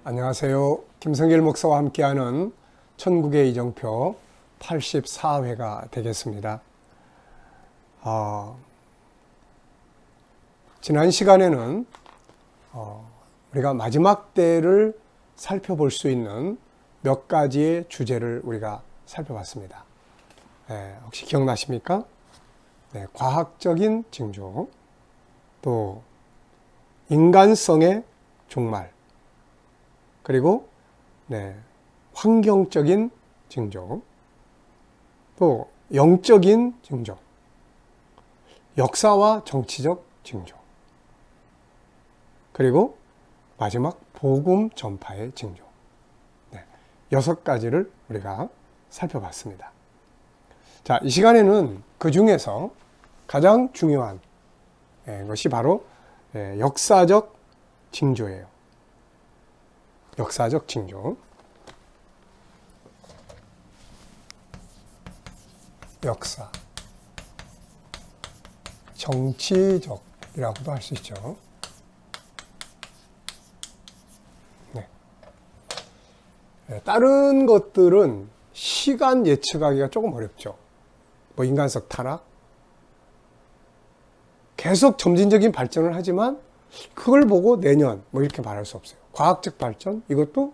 안녕하세요. 김성길 목사와 함께하는 천국의 이정표 84회가 되겠습니다. 지난 시간에는 우리가 마지막 때를 살펴볼 수 있는 몇 가지의 주제를 우리가 살펴봤습니다. 혹시 기억나십니까? 과학적인 징조, 또 인간성의 종말, 그리고 환경적인 징조, 또 영적인 징조, 역사와 정치적 징조, 그리고 마지막 복음 전파의 징조, 6가지를 우리가 살펴봤습니다. 자, 이 시간에는 그 중에서 가장 중요한 것이 바로 역사적 징조예요. 역사적 징조. 역사. 정치적이라고도 할 수 있죠. 다른 것들은 시간 예측하기가 조금 어렵죠. 뭐 인간성 타락. 계속 점진적인 발전을 하지만 그걸 보고 내년 뭐 이렇게 말할 수 없어요. 과학적 발전, 이것도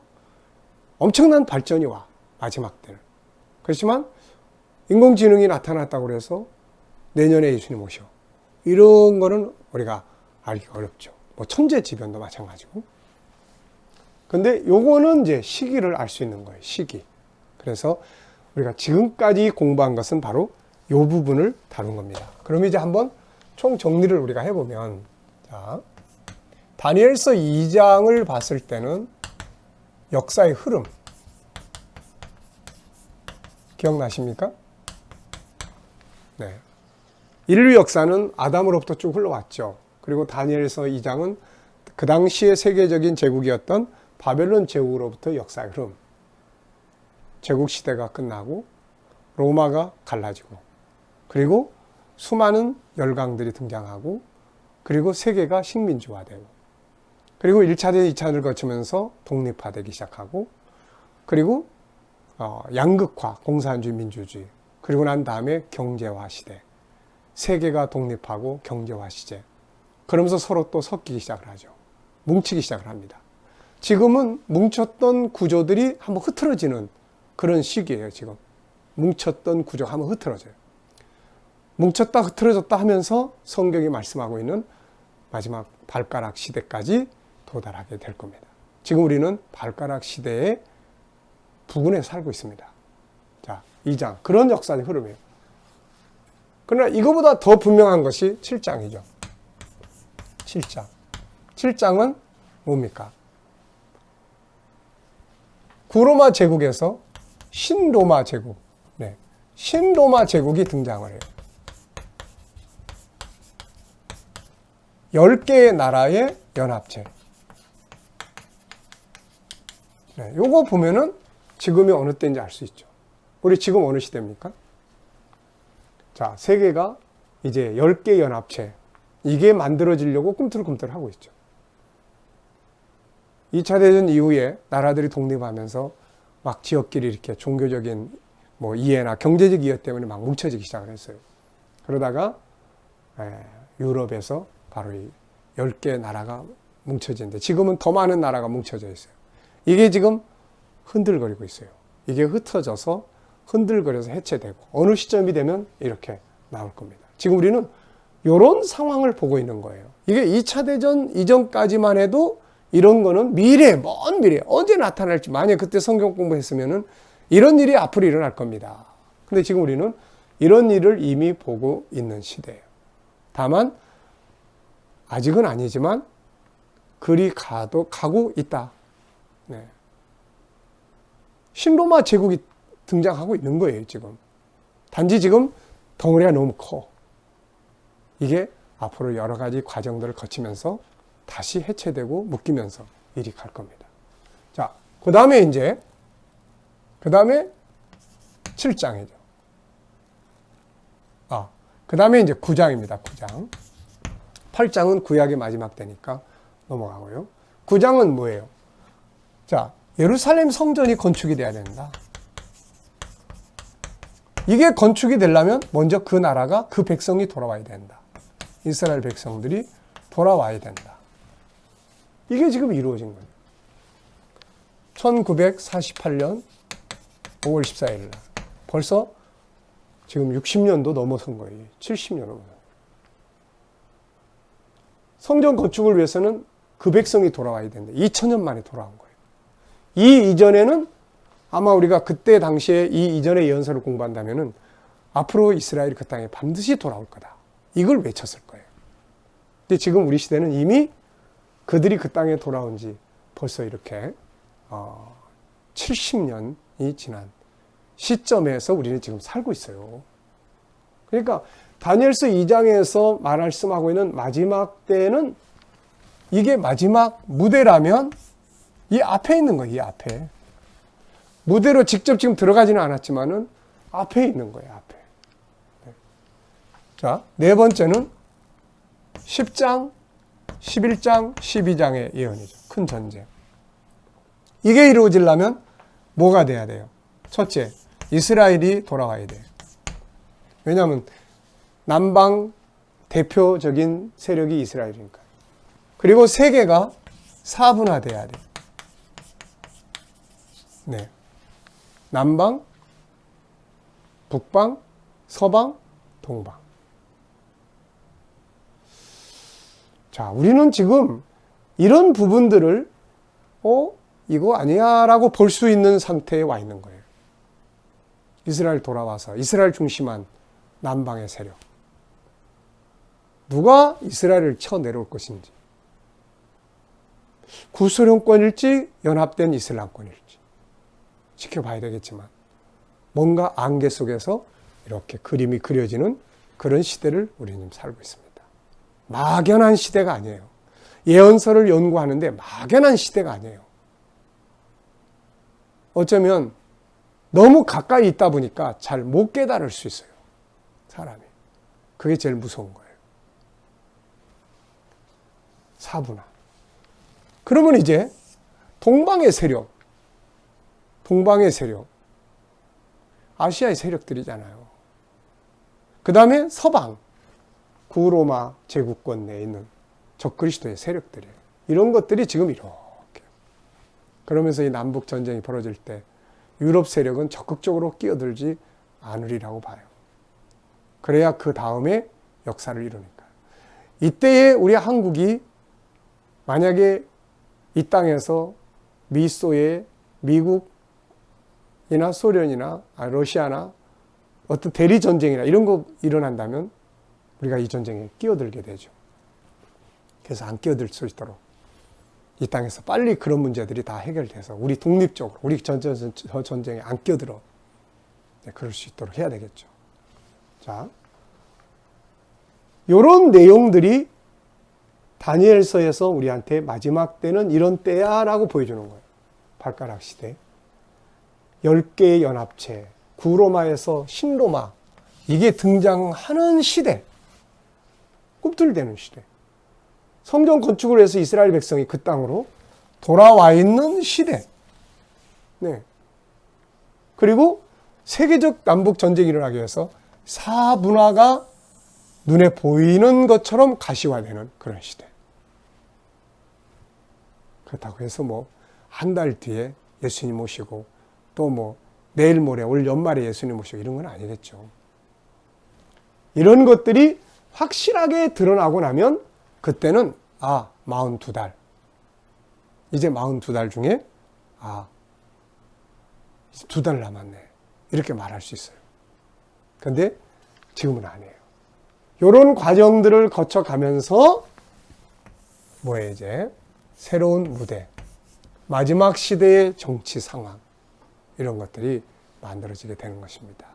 엄청난 발전이 와, 마지막 때는. 그렇지만 인공지능이 나타났다고 해서 내년에 예수님 오셔, 이런 거는 우리가 알기가 어렵죠. 뭐 천재지변도 마찬가지고. 근데 요거는 이제 시기를 알 수 있는 거예요. 시기. 그래서 우리가 지금까지 공부한 것은 바로 요 부분을 다룬 겁니다. 그럼 이제 한번 총 정리를 우리가 해보면, 자, 다니엘서 2장을 봤을 때는 역사의 흐름, 기억나십니까? 인류 역사는 아담으로부터 쭉 흘러왔죠. 그리고 다니엘서 2장은 그 당시의 세계적인 제국이었던 바벨론 제국으로부터 역사의 흐름, 제국 시대가 끝나고 로마가 갈라지고, 그리고 수많은 열강들이 등장하고, 그리고 세계가 식민지화되고, 그리고 1차대 2차를 거치면서 독립화되기 시작하고, 그리고 양극화, 공산주의, 민주주의, 그리고 난 다음에 경제화 시대, 세계가 독립하고 경제화 시대. 그러면서 서로 또 섞이기 시작을 하죠. 뭉치기 시작을 합니다. 지금은 뭉쳤던 구조들이 한번 흐트러지는 그런 시기예요. 지금 뭉쳤던 구조가 한번 흐트러져요. 뭉쳤다 흐트러졌다 하면서 성경이 말씀하고 있는 마지막 발가락 시대까지 도달하게 될 겁니다. 지금 우리는 발가락 시대의 부근에 살고 있습니다. 자, 2장. 그런 역사의 흐름이에요. 그러나 이거보다 더 분명한 것이 7장이죠. 7장. 7장은 뭡니까? 구로마 제국에서 신로마 제국. 신로마 제국이 등장을 해요. 10개의 나라의 연합체. 요거 보면은 지금이 어느 때인지 알 수 있죠. 우리 지금 어느 시대입니까? 자, 세계가 이제 10개 연합체, 이게 만들어지려고 꿈틀꿈틀 하고 있죠. 2차 대전 이후에 나라들이 독립하면서 막 지역끼리 이렇게 종교적인 뭐 이해나 경제적 이해 때문에 막 뭉쳐지기 시작을 했어요. 그러다가 유럽에서 바로 이 10개 나라가 뭉쳐지는데, 지금은 더 많은 나라가 뭉쳐져 있어요. 이게 지금 흔들거리고 있어요. 이게 흩어져서 흔들거려서 해체되고 어느 시점이 되면 이렇게 나올 겁니다. 지금 우리는 이런 상황을 보고 있는 거예요. 이게 2차 대전 이전까지만 해도 이런 거는 미래, 먼 미래, 언제 나타날지, 만약 그때 성경 공부했으면은 이런 일이 앞으로 일어날 겁니다. 근데 지금 우리는 이런 일을 이미 보고 있는 시대예요. 다만 아직은 아니지만 그리 가고 있다. 신로마 제국이 등장하고 있는 거예요, 지금. 단지 지금 덩어리가 너무 커. 이게 앞으로 여러 가지 과정들을 거치면서 다시 해체되고 묶이면서 일이 갈 겁니다. 자, 그 다음에 7장이죠. 그 다음에 이제 9장입니다. 9장. 8장은 구약의 마지막 때니까 넘어가고요. 9장은 뭐예요? 자, 예루살렘 성전이 건축이 돼야 된다. 이게 건축이 되려면 먼저 그 나라가, 그 백성이 돌아와야 된다. 이스라엘 백성들이 돌아와야 된다. 이게 지금 이루어진 거예요. 1948년 5월 14일 날. 벌써 지금 60년도 넘어선 거예요. 70년 넘어선. 성전 건축을 위해서는 그 백성이 돌아와야 된다. 2000년 만에 돌아온 거예요. 이 이전에는 아마 우리가 그때 당시에 이 이전의 예언서를 공부한다면은 앞으로 이스라엘이 그 땅에 반드시 돌아올 거다. 이걸 외쳤을 거예요. 근데 지금 우리 시대는 이미 그들이 그 땅에 돌아온 지 벌써 이렇게 70년이 지난 시점에서 우리는 지금 살고 있어요. 그러니까 다니엘서 2장에서 말씀하고 있는 마지막 때는 이게 마지막 무대라면 이 앞에 있는 거예요. 이 앞에. 무대로 직접 지금 들어가지는 않았지만은 앞에 있는 거예요. 앞에. 자, 네 번째는 10장, 11장, 12장의 예언이죠. 큰 전쟁. 이게 이루어지려면 뭐가 돼야 돼요? 첫째, 이스라엘이 돌아와야 돼요. 왜냐하면 남방 대표적인 세력이 이스라엘이니까. 그리고 세계가 사분화돼야 돼요. 네. 남방, 북방, 서방, 동방. 자, 우리는 지금 이런 부분들을 이거 아니야 라고 볼 수 있는 상태에 와 있는 거예요. 이스라엘 돌아와서 이스라엘 중심한 남방의 세력. 누가 이스라엘을 쳐내려올 것인지. 구소련권일지 연합된 이슬람권일지 지켜봐야 되겠지만 뭔가 안개 속에서 이렇게 그림이 그려지는 그런 시대를 우리는 살고 있습니다. 막연한 시대가 아니에요. 예언서를 연구하는데 막연한 시대가 아니에요. 어쩌면 너무 가까이 있다 보니까 잘 못 깨달을 수 있어요. 사람이. 그게 제일 무서운 거예요. 사분화. 그러면 이제 동방의 세력, 아시아의 세력들이잖아요. 그 다음에 서방, 구로마 제국권 내에 있는 적그리스도의 세력들이에요. 이런 것들이 지금 이렇게. 그러면서 이 남북 전쟁이 벌어질 때 유럽 세력은 적극적으로 끼어들지 않으리라고 봐요. 그래야 그 다음에 역사를 이루니까. 이때에 우리 한국이 만약에 이 땅에서 미소에 미국이나 소련이나 러시아나 어떤 대리 전쟁이나 이런 거 일어난다면 우리가 이 전쟁에 끼어들게 되죠. 그래서 안 끼어들 수 있도록 이 땅에서 빨리 그런 문제들이 다 해결돼서 우리 독립적으로 우리 전쟁에 안 끼어들어 그럴 수 있도록 해야 되겠죠. 자, 이런 내용들이 다니엘서에서 우리한테 마지막 때는 이런 때야라고 보여주는 거예요. 발가락 시대, 10개의 연합체, 구로마에서 신로마, 이게 등장하는 시대, 꿈틀대는 시대. 성전 건축을 해서 이스라엘 백성이 그 땅으로 돌아와 있는 시대. 네. 그리고 세계적 남북 전쟁이 일어나기 위해서 사분화가 눈에 보이는 것처럼 가시화되는 그런 시대. 그렇다고 해서 뭐 한 달 뒤에 예수님 오시고 또 뭐 내일 모레 올 연말에 예수님 오시고 이런 건 아니겠죠. 이런 것들이 확실하게 드러나고 나면 그때는 42달. 이제 42달 중에 2달 남았네. 이렇게 말할 수 있어요. 그런데 지금은 아니에요. 이런 과정들을 거쳐가면서 뭐예요, 이제? 새로운 무대, 마지막 시대의 정치 상황, 이런 것들이 만들어지게 되는 것입니다.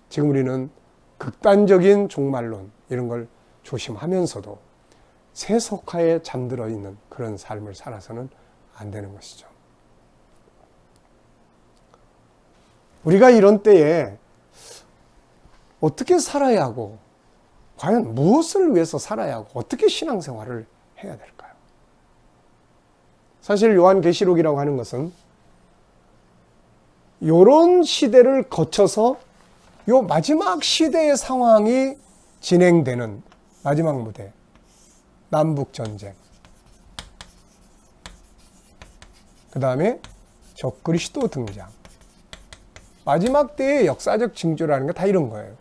지금 우리는 극단적인 종말론, 이런 걸 조심하면서도 세속화에 잠들어 있는 그런 삶을 살아서는 안 되는 것이죠. 우리가 이런 때에 어떻게 살아야 하고, 과연 무엇을 위해서 살아야 하고, 어떻게 신앙생활을 해야 될까요? 사실 요한계시록이라고 하는 것은 요런 시대를 거쳐서 요 마지막 시대의 상황이 진행되는 마지막 무대, 남북전쟁, 그 다음에 적그리스도 등장, 마지막 때의 역사적 징조라는 게 다 이런 거예요.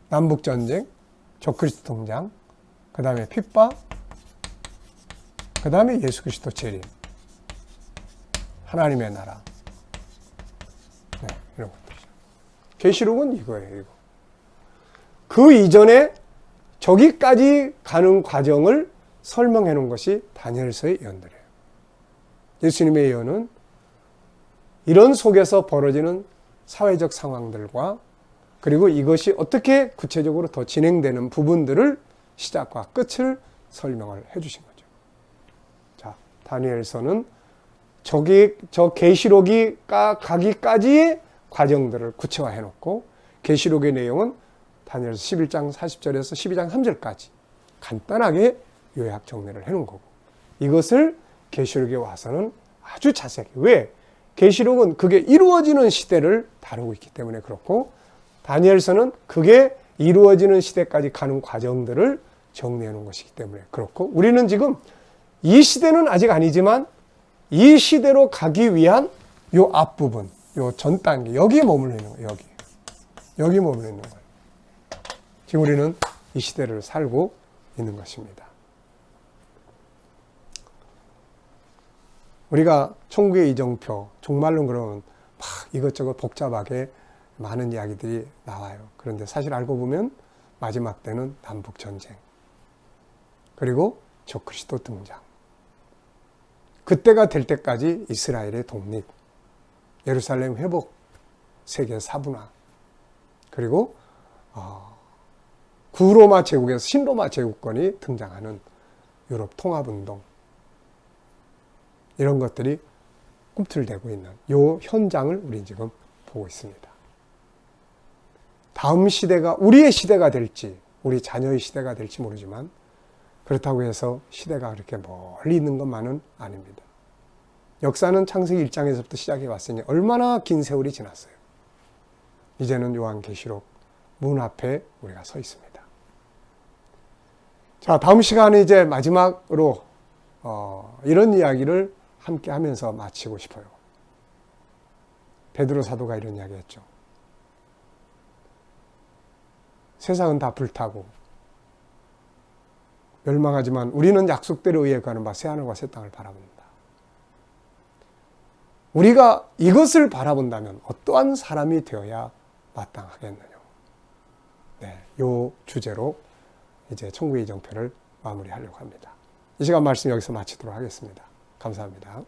남북전쟁, 적그리스도 등장, 그 다음에 핍박, 그 다음에 예수 그리스도 재림, 하나님의 나라. 네, 이런 것들이죠. 계시록은 이거예요. 이거. 그 이전에 저기까지 가는 과정을 설명해 놓은 것이 다니엘서의 예언들이에요. 예수님의 예언은 이런 속에서 벌어지는 사회적 상황들과 그리고 이것이 어떻게 구체적으로 더 진행되는 부분들을 시작과 끝을 설명을 해 주신 거죠. 자, 다니엘서는 저 계시록이 가기까지의 과정들을 구체화해 놓고 계시록의 내용은 다니엘서 11장 40절에서 12장 3절까지 간단하게 요약 정리를 해 놓은 거고, 이것을 계시록에 와서는 아주 자세하게, 왜? 계시록은 그게 이루어지는 시대를 다루고 있기 때문에 그렇고, 다니엘서는 그게 이루어지는 시대까지 가는 과정들을 정리해 놓은 것이기 때문에 그렇고, 우리는 지금 이 시대는 아직 아니지만 이 시대로 가기 위한 요 앞부분, 요 전 단계, 여기에 머물러 있는 거예요. 여기 머물러 있는 거예요. 지금 우리는 이 시대를 살고 있는 것입니다. 우리가 천국의 이정표, 종말론 그러면 막 이것저것 복잡하게 많은 이야기들이 나와요. 그런데 사실 알고 보면 마지막 때는 남북전쟁, 그리고 적그리스도 등장. 그때가 될 때까지 이스라엘의 독립, 예루살렘 회복, 세계 사분화, 그리고 구로마 제국에서 신로마 제국권이 등장하는 유럽 통합운동, 이런 것들이 꿈틀대고 있는 요 현장을 우리는 지금 보고 있습니다. 다음 시대가 우리의 시대가 될지, 우리 자녀의 시대가 될지 모르지만, 그렇다고 해서 시대가 그렇게 멀리 있는 것만은 아닙니다. 역사는 창세기 1장에서부터 시작해 왔으니 얼마나 긴 세월이 지났어요. 이제는 요한계시록 문 앞에 우리가 서 있습니다. 자, 다음 시간에 이제 마지막으로 이런 이야기를 함께 하면서 마치고 싶어요. 베드로 사도가 이런 이야기 했죠. 세상은 다 불타고 멸망하지만 우리는 약속대로 의해 가는 바 새하늘과 새 땅을 바라본다. 우리가 이것을 바라본다면 어떠한 사람이 되어야 마땅하겠느냐. 네, 이 주제로 이제 천국의 이정표를 마무리하려고 합니다. 이 시간 말씀 여기서 마치도록 하겠습니다. 감사합니다.